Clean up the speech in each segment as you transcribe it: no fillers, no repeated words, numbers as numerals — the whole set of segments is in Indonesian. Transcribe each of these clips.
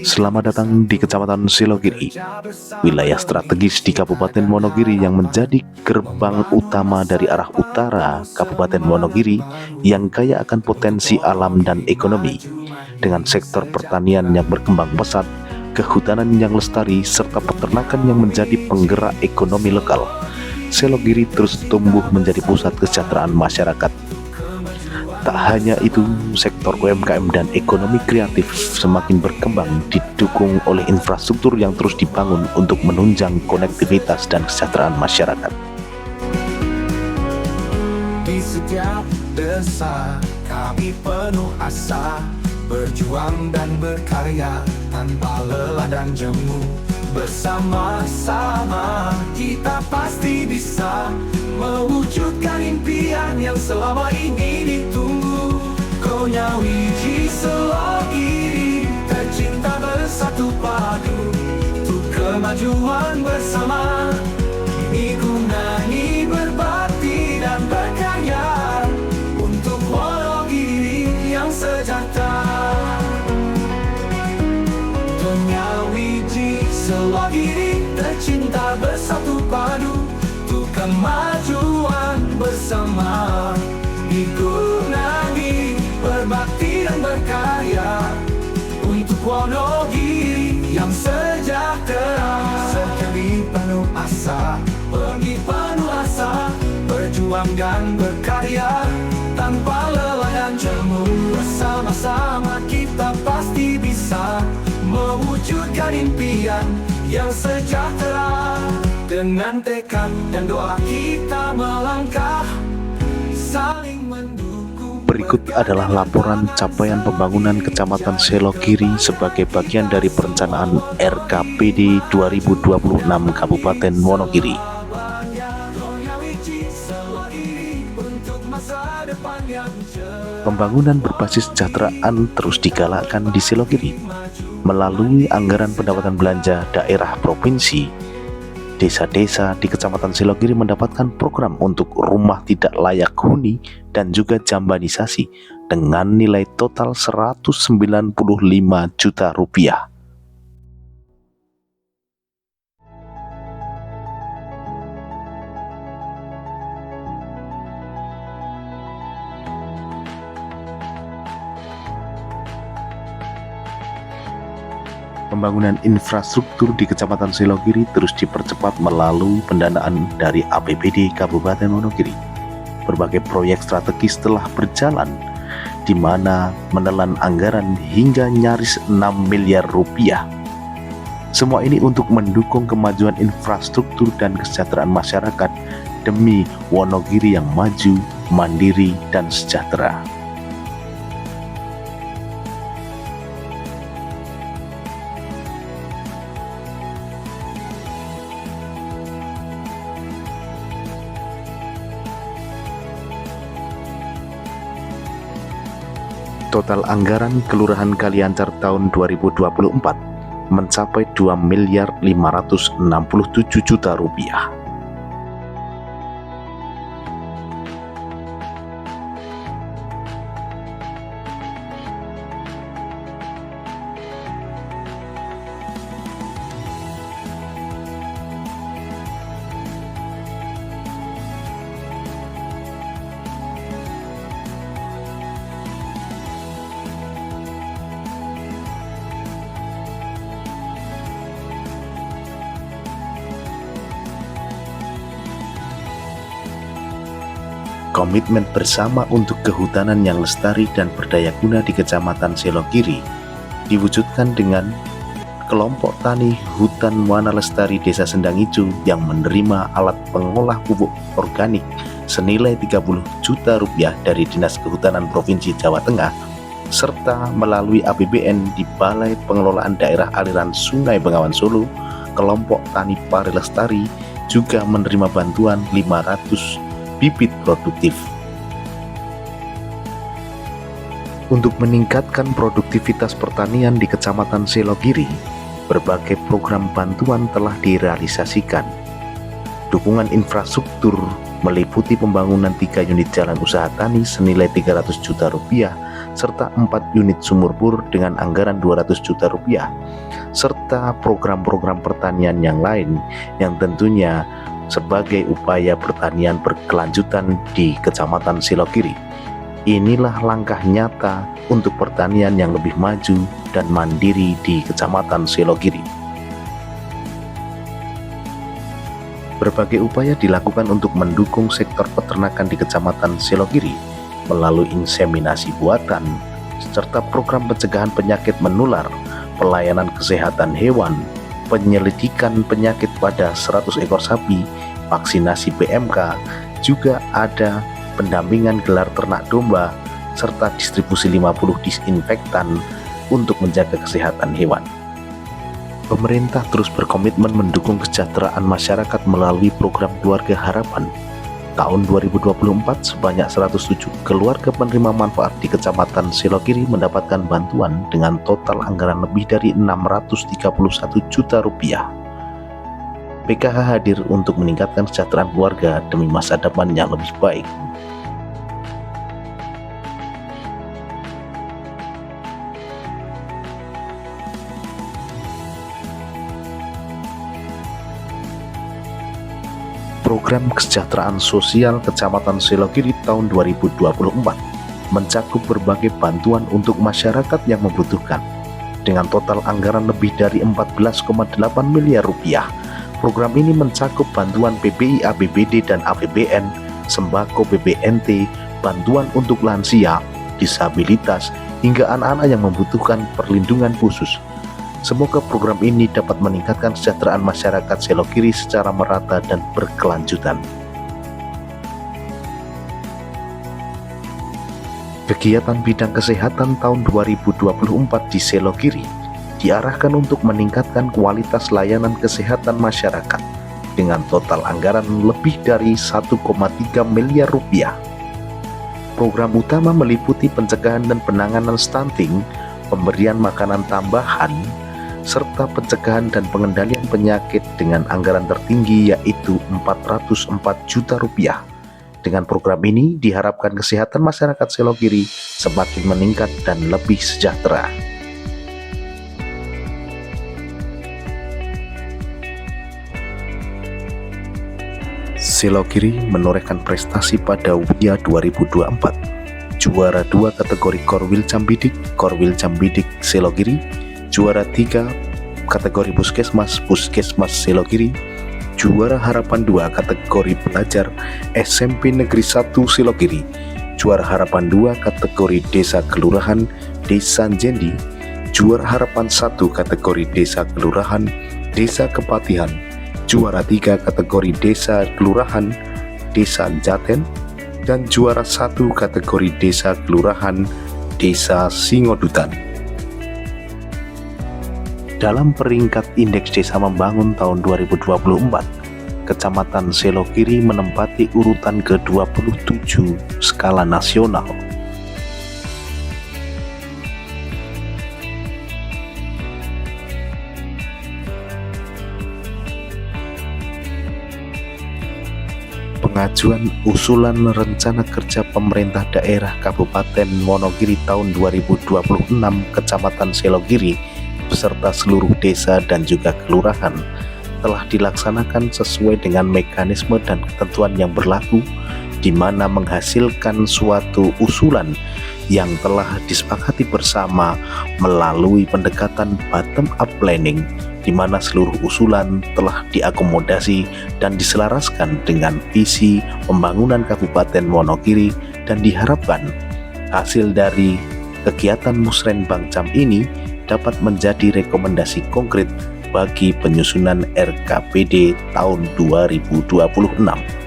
Selamat datang di Kecamatan Selogiri, wilayah strategis di Kabupaten Wonogiri yang menjadi gerbang utama dari arah utara Kabupaten Wonogiri yang kaya akan potensi alam dan ekonomi, dengan sektor pertanian yang berkembang pesat, kehutanan yang lestari, serta peternakan yang menjadi penggerak ekonomi lokal. Selogiri terus tumbuh menjadi pusat kesejahteraan masyarakat. Tak hanya itu, sektor UMKM dan ekonomi kreatif semakin berkembang, didukung oleh infrastruktur yang terus dibangun untuk menunjang konektivitas dan kesejahteraan masyarakat. Di setiap desa kami penuh asa, berjuang dan berkarya tanpa lelah dan jemu. Bersama-sama kita pasti bisa mewujudkan impian yang selama ini ditunggu. Konya wiji Selogiri, tercinta bersatu padu untuk kemajuan bersama. Kini ku nyanyi berbakti dan berkarya untuk Wonogiri yang sejahtera. Konya wiji Selogiri, tercinta bersatu padu untuk kemajuan bersama. Dikunangi berbakti dan berkarya untuk Wonogiri yang sejahtera. Sekali penuh asa, pergi penuh asa, berjuang dan berkarya tanpa lelah dan jemu. Bersama-sama kita pasti bisa mewujudkan impian yang sejahtera. Dengan tekad dan doa kita melangkah, saling mendukung. Berikut adalah laporan capaian pembangunan Kecamatan Selogiri sebagai bagian dari perencanaan RKPD 2026 Kabupaten Wonogiri. Pembangunan berbasis kesejahteraan terus digalakkan di Selogiri melalui anggaran pendapatan belanja daerah provinsi. Desa-desa di Kecamatan Selogiri mendapatkan program untuk rumah tidak layak huni dan juga jambanisasi dengan nilai total 195 juta rupiah. Pembangunan infrastruktur di Kecamatan Selogiri terus dipercepat melalui pendanaan dari APBD Kabupaten Wonogiri. Berbagai proyek strategis telah berjalan, di mana menelan anggaran hingga nyaris 6 miliar rupiah. Semua ini untuk mendukung kemajuan infrastruktur dan kesejahteraan masyarakat demi Wonogiri yang maju, mandiri, dan sejahtera. Total anggaran Kelurahan Kaliancar tahun 2024 mencapai 2 miliar 567 juta rupiah. Komitmen bersama untuk kehutanan yang lestari dan berdaya guna di Kecamatan Selogiri diwujudkan dengan kelompok tani Hutan Wana Lestari Desa Sendang Ijo yang menerima alat pengolah pupuk organik senilai 30 juta rupiah dari Dinas Kehutanan Provinsi Jawa Tengah, serta melalui APBN di Balai Pengelolaan Daerah Aliran Sungai Bengawan Solo, kelompok tani Pari Lestari juga menerima bantuan 500 bibit produktif. Untuk meningkatkan produktivitas pertanian di Kecamatan Selogiri, berbagai program bantuan telah direalisasikan. Dukungan infrastruktur meliputi pembangunan 3 unit jalan usaha tani senilai 300 juta rupiah serta 4 unit sumur bor dengan anggaran 200 juta rupiah, serta program-program pertanian yang lain yang tentunya sebagai upaya pertanian berkelanjutan di Kecamatan Silogiri. Inilah langkah nyata untuk pertanian yang lebih maju dan mandiri di Kecamatan Silogiri. Berbagai upaya dilakukan untuk mendukung sektor peternakan di Kecamatan Silogiri melalui inseminasi buatan, serta program pencegahan penyakit menular, pelayanan kesehatan hewan, penyelidikan penyakit pada 100 ekor sapi, vaksinasi PMK, juga ada pendampingan gelar ternak domba, serta distribusi 50 disinfektan untuk menjaga kesehatan hewan. Pemerintah terus berkomitmen mendukung kesejahteraan masyarakat melalui program Keluarga Harapan. Tahun 2024, sebanyak 107 keluarga penerima manfaat di Kecamatan Silogiri mendapatkan bantuan dengan total anggaran lebih dari 631 juta rupiah. PKH hadir untuk meningkatkan kesejahteraan keluarga demi masa depan yang lebih baik. Program Kesejahteraan Sosial Kecamatan Silogiri tahun 2024 mencakup berbagai bantuan untuk masyarakat yang membutuhkan. Dengan total anggaran lebih dari 14,8 miliar rupiah, program ini mencakup bantuan PBI, APBD, dan APBN, sembako BPNT, bantuan untuk lansia, disabilitas, hingga anak-anak yang membutuhkan perlindungan khusus. Semoga program ini dapat meningkatkan kesejahteraan masyarakat Silogiri secara merata dan berkelanjutan. Kegiatan bidang kesehatan tahun 2024 di Silogiri diarahkan untuk meningkatkan kualitas layanan kesehatan masyarakat dengan total anggaran lebih dari 1,3 miliar rupiah. Program utama meliputi pencegahan dan penanganan stunting, pemberian makanan tambahan, serta pencegahan dan pengendalian penyakit dengan anggaran tertinggi yaitu 404 juta rupiah. Dengan program ini diharapkan kesehatan masyarakat Silogiri semakin meningkat dan lebih sejahtera. Silogiri menorehkan prestasi pada WIA 2024. Juara 2 kategori Korwil Cambidik Silogiri. Juara 3 kategori Puskesmas Silogiri. Juara Harapan 2 kategori Pelajar SMP Negeri 1 Silogiri. Juara Harapan 2 kategori Desa Kelurahan Desa Jendi. Juara Harapan 1 kategori Desa Kelurahan Desa Kepatihan. Juara 3 kategori Desa Kelurahan Desa Jaten. Dan juara 1 kategori Desa Kelurahan Desa Singodutan. Dalam peringkat Indeks Desa Membangun tahun 2024, Kecamatan Silogiri menempati urutan ke-27 skala nasional. Pengajuan usulan rencana kerja pemerintah daerah Kabupaten Wonogiri tahun 2026 Kecamatan Silogiri beserta seluruh desa dan juga kelurahan telah dilaksanakan sesuai dengan mekanisme dan ketentuan yang berlaku, di mana menghasilkan suatu usulan yang telah disepakati bersama melalui pendekatan bottom up planning, di mana seluruh usulan telah diakomodasi dan diselaraskan dengan visi pembangunan Kabupaten Wonogiri, dan diharapkan hasil dari kegiatan Musrenbang Cam ini dapat menjadi rekomendasi konkret bagi penyusunan RKPD tahun 2026.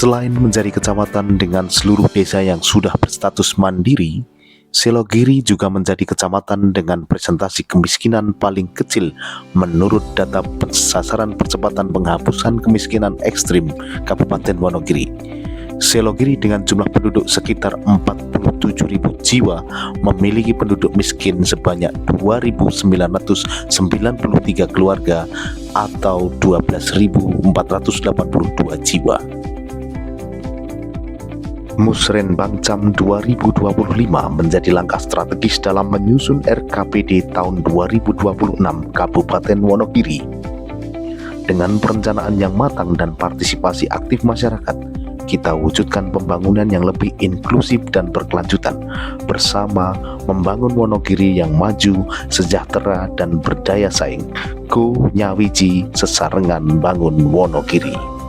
Selain menjadi kecamatan dengan seluruh desa yang sudah berstatus mandiri, Selogiri juga menjadi kecamatan dengan presentasi kemiskinan paling kecil menurut data sasaran percepatan penghapusan kemiskinan ekstrim Kabupaten Wonogiri. Selogiri dengan jumlah penduduk sekitar 47.000 jiwa memiliki penduduk miskin sebanyak 2.993 keluarga atau 12.482 jiwa. Musrenbang Cam 2025 menjadi langkah strategis dalam menyusun RKPD tahun 2026 Kabupaten Wonogiri. Dengan perencanaan yang matang dan partisipasi aktif masyarakat, kita wujudkan pembangunan yang lebih inklusif dan berkelanjutan bersama membangun Wonogiri yang maju, sejahtera, dan berdaya saing. Go Nyawiji Sesarengan Bangun Wonogiri.